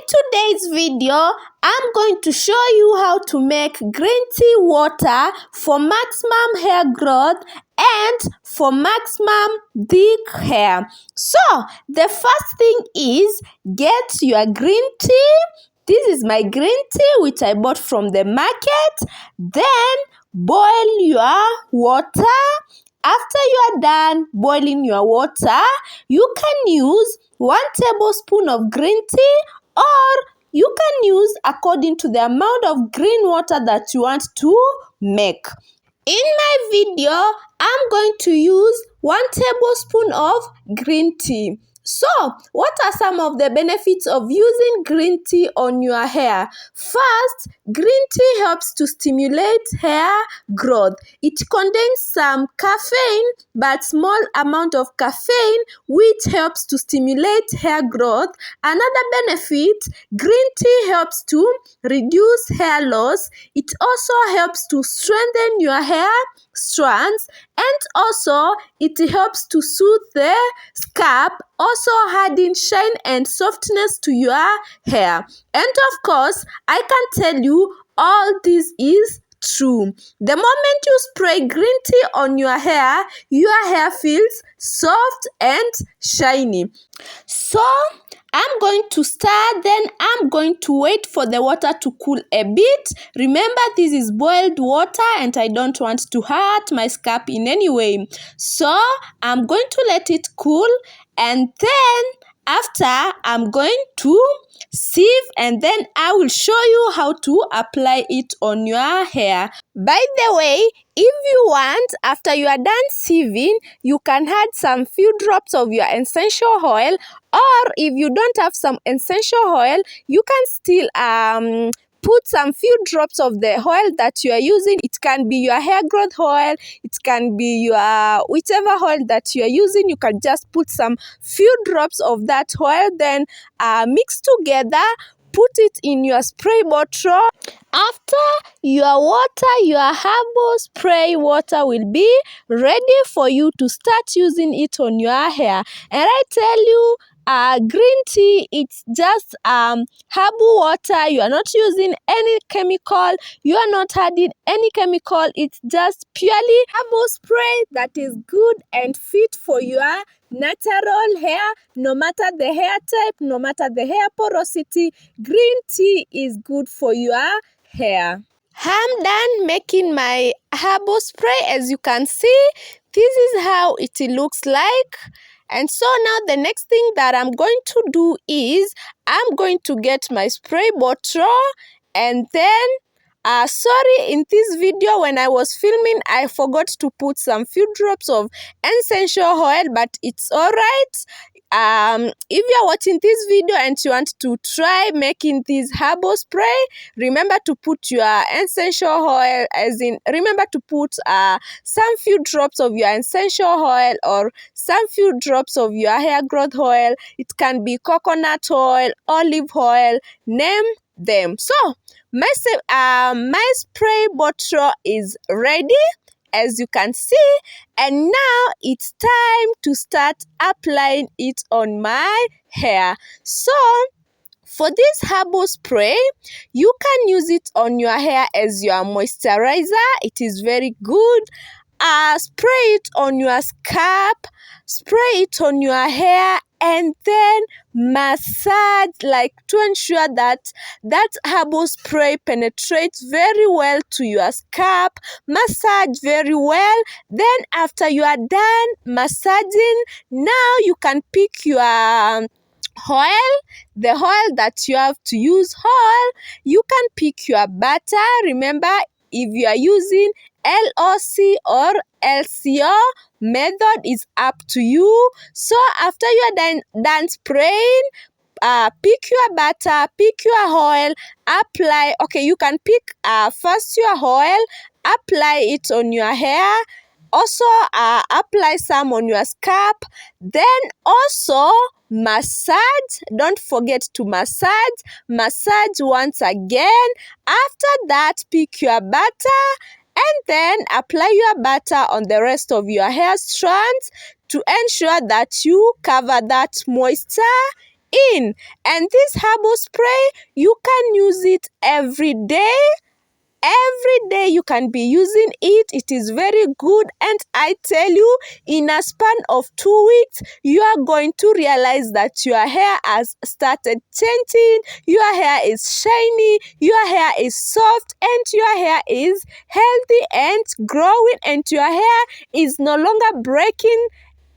today's video, I'm going to show you how to make green tea water for maximum hair growth and for maximum thick hair. So, the first thing is get your green tea. This is my green tea which I bought from the market. Then boil your water. After you are done boiling your water, you can use 1 tablespoon of green tea, or you can use according to the amount of green water that you want to make. In my video, I'm going to use 1 tablespoon of green tea. So, what are some of the benefits of using green tea on your hair? First, green tea helps to stimulate hair growth. It contains some caffeine, but small amount of caffeine, which helps to stimulate hair growth. Another benefit, green tea helps to reduce hair loss. It also helps to strengthen your hair strands, and also it helps to soothe the scalp, also adding shine and softness to your hair. And of course, I can tell you all this is true. The moment you spray green tea on your hair feels soft and shiny. So I'm going to start, then I'm going to wait for the water to cool a bit. Remember, this is boiled water and I don't want to hurt my scalp in any way. So I'm going to let it cool, and then after I'm going to sieve, and then I will show you how to apply it on your hair. By the way, if you want, after you are done sieving, you can add some few drops of your essential oil, or if you don't have some essential oil, you can still put some few drops of the oil that you are using. It can be your hair growth oil, it can be your whichever oil that you are using. You can just put some few drops of that oil, then mix together, put it in your spray bottle. After your herbal spray water will be ready for you to start using it on your hair. And I tell you, green tea, it's just herbal water. You are not using any chemical, you are not adding any chemical. It's just purely herbal spray that is good and fit for your natural hair. No matter the hair type, no matter the hair porosity, green tea is good for your hair. I'm done making my herbal spray. As you can see, this is how it looks like. And so now the next thing that I'm going to do is I'm going to get my spray bottle, and then sorry, in this video when I was filming, I forgot to put some few drops of essential oil, but it's alright. If you're watching this video and you want to try making this herbal spray, remember to put your essential oil, remember to put some few drops of your essential oil or some few drops of your hair growth oil. It can be coconut oil, olive oil, name them. So my spray bottle is ready, as you can see, and now it's time to start applying it on my hair. So for this herbal spray, you can use it on your hair as your moisturizer. It is very good. Spray it on your scalp, spray it on your hair, and then massage, like to ensure that that herbal spray penetrates very well to your scalp. Massage very well. Then after you are done massaging, now you can pick your oil, the oil that you have to use. You can pick your butter. Remember, if you are using LOC or LCO method, is up to you. So after you are done spraying, pick your butter, pick your oil, apply. Okay, you can pick first your oil, apply it on your hair, also apply some on your scalp, then also massage. Don't forget to massage once again. After that, pick your butter and then apply your butter on the rest of your hair strands to ensure that you cover that moisture in. And this herbal spray, you can use it every day. Every day you can be using it. It is very good, and I tell you, in a span of 2 weeks, you are going to realize that your hair has started changing, your hair is shiny, your hair is soft, and your hair is healthy and growing, and your hair is no longer breaking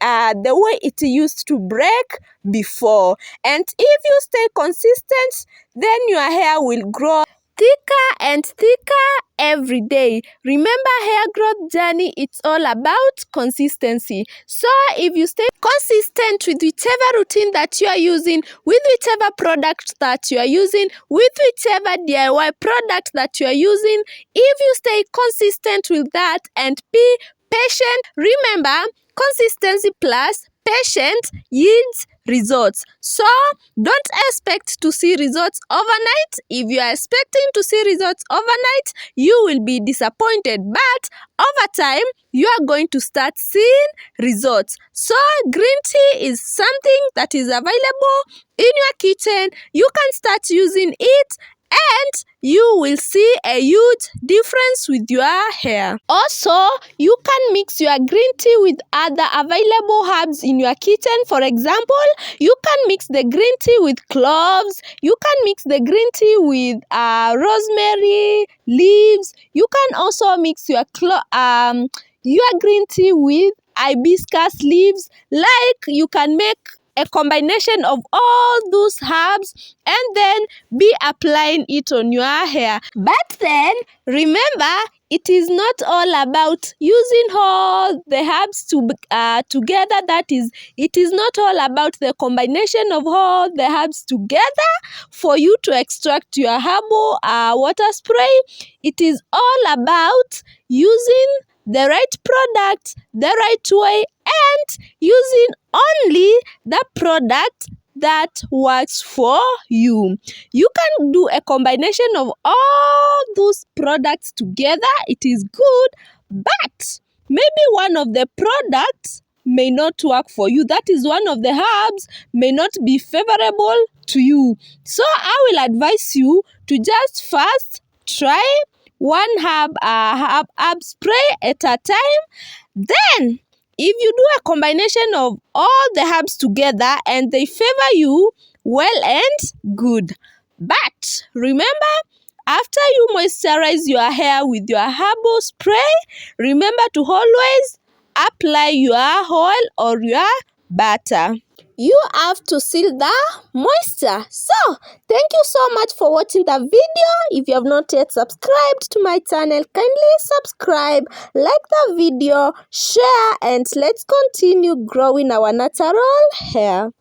the way it used to break before. And if you stay consistent, then your hair will grow thicker and thicker every day. Remember, hair growth journey, it's all about consistency. So if you stay consistent with whichever routine that you are using, with whichever product that you are using, with whichever DIY product that you are using, if you stay consistent with that and be patient, remember, consistency plus patience yields results. So don't expect to see results overnight. If you are expecting to see results overnight, you will be disappointed. But over time, you are going to start seeing results. So green tea is something that is available in your kitchen. You can start using it, and you will see a huge difference with your hair. Also, you can mix your green tea with other available herbs in your kitchen. For example, you can mix the green tea with cloves. You can mix the green tea with rosemary leaves. You can also mix your green tea with hibiscus leaves. Like, you can make a combination of all those herbs and then be applying it on your hair. But then remember, it is not all about using all the herbs together. That is, it is not all about the combination of all the herbs together for you to extract your herbal water spray. It is all about using the right product the right way and using only the product that works for you. You can do a combination of all those products together. It is good, but maybe one of the products may not work for you. That is, one of the herbs may not be favorable to you. So I will advise you to just first try one herb spray at a time. Then, if you do a combination of all the herbs together and they favor you, well and good. But remember, after you moisturize your hair with your herbal spray, remember to always apply your oil or your butter. You have to seal the moisture. So, thank you so much for watching the video. If you have not yet subscribed to my channel, kindly subscribe, like the video, share, and let's continue growing our natural hair.